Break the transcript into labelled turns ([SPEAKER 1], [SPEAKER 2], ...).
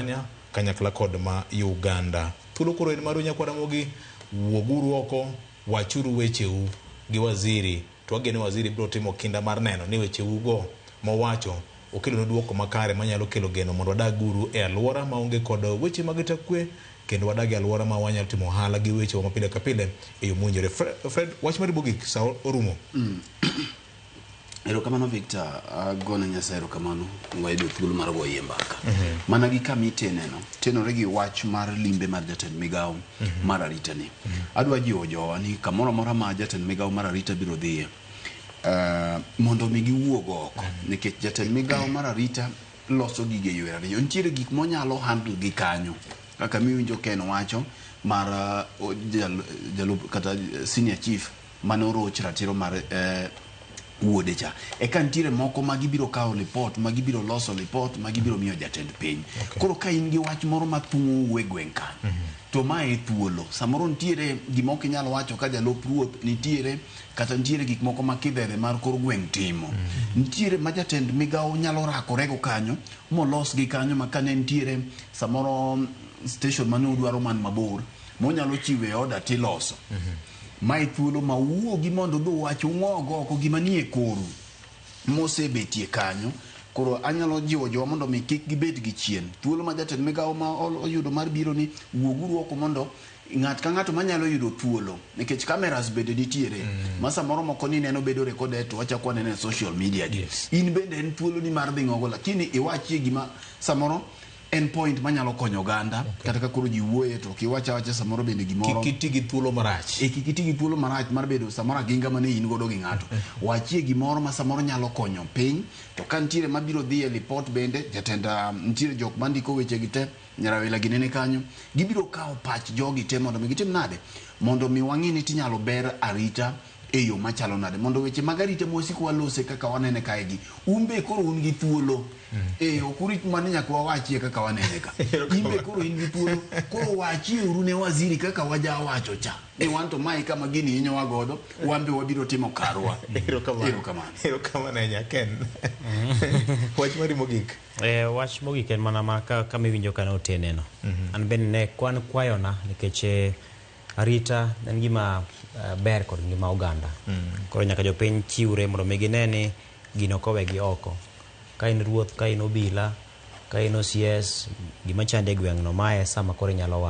[SPEAKER 1] Tanzania kanyakla kod ma Uganda. Thuolo koro en maru nyakwara mogi, wuoguru oko, wachuru wecheu gi waziri. To wageno waziri biro timo kinda mar neno ni wecheu go mowacho okelo duoko makare manyalo kelo geno mondo wadaguru e alwora maonge kod weche mag takwe, kendo wadag e alwora ma wanyalo timo ohala gi weche ma pile ka pile e yo mowinjore. Fred, wach mar mogik sa orumo.
[SPEAKER 2] Erokamano Victor, agone Nyasaye erokamano wayudo thuolo mar goyo mbaka. Mana gi kama iteneno, tenore gi wach mar limbe mar jatend migawo mar arita ni. Adwa jiwo jowa ni kamoro amora ma jatend migawo mar arita biro dhiye, mondo mi giwuog oko, nikech jatend migawo mar arita loso gige yore ariyo. Nitiere gik monyalo handle gi kanyo, kaka miwinjo Ken wacho mar jalup kata senior chief manoroch ratiro mar wuode cha. Eka nitiere moko magibiro kawo report, magibiro loso report, magibiro miyo jatend piny. Koro ka in gi wach moro mathung'o uwe gweng' ka, to mae thuolo. Samoro nitiere gimoko inyalo wacho ka jalup ruoth nitiere, kata nitiere gik moko makidhedhe mar kor gweng' timo. Nitiere ma jatend migawo nyalo rakorego kanyo, molos gi kanyo makane nitiere samoro station mane udwaro man mabor, monyalo chiwe order tiloso. Mae thuolo ma wuogi mondo dho wach ung'ogo oko gima nie koru mosebetie kanyo. Koro anyalo jiwo jowa mondo mi kik gibed gi chien. Thuolo ma jatend migawo ma oyudo mar biro ni, wuoguru oko mondo ng'at ka ng'ato manyalo yudo thuolo, nikech cameras bende nitiere ma samoro moko ni neno bedo recorded to wachako neno e social media. In bende en thuolo ni mar dhi ng'ogo, lakini iwachie gima samoro en point manyalo konyo oganda, kata ka koro ji wuoye to kiwacha wacha samoro bende gimoro
[SPEAKER 1] kiti gi thuolo marach.
[SPEAKER 2] Kiti gi thuolo marach mar bedo samoro aginga mane in godo gi ng'ato. Wachie gimoro ma samoro nyalo konyo piny, to ka nitiere mabiro dhi e report bende, jatenda nitiere jok mandiko weche gi te, nyarawela ginene kanyo, gibiro kawo pach jogi te mondo mi gitim nade, mondo mi wang'i ni tinyalo ber arita e yo machalo nade, mondo weche mag arita mwasiko walose kaka wanene kaegi. Umbe koro un gi thuolo, okurit mane nyaka wawachie kaka wanene ka. Imbe koro in gi thuolo, koro wachie uru ne waziri kaka waja wacho cha. Ni wanto mai kama gini inyo wagodo, wambe wabiro timo karwa.
[SPEAKER 1] Erokamano nya Ken. Wach mari mogik.
[SPEAKER 3] Wach mogik en mana ma kama iwinjo kana oteneno. An ben ne kwan kwayona nikech arita en gima ber kod ngima oganda. Koro nyaka jopiny chiwre mondo mi gineni gino kowegi oko. Ka in ruoth, ka in obila, ka in OCS, gima chande gweng'no mae sama koro nyalo wacho.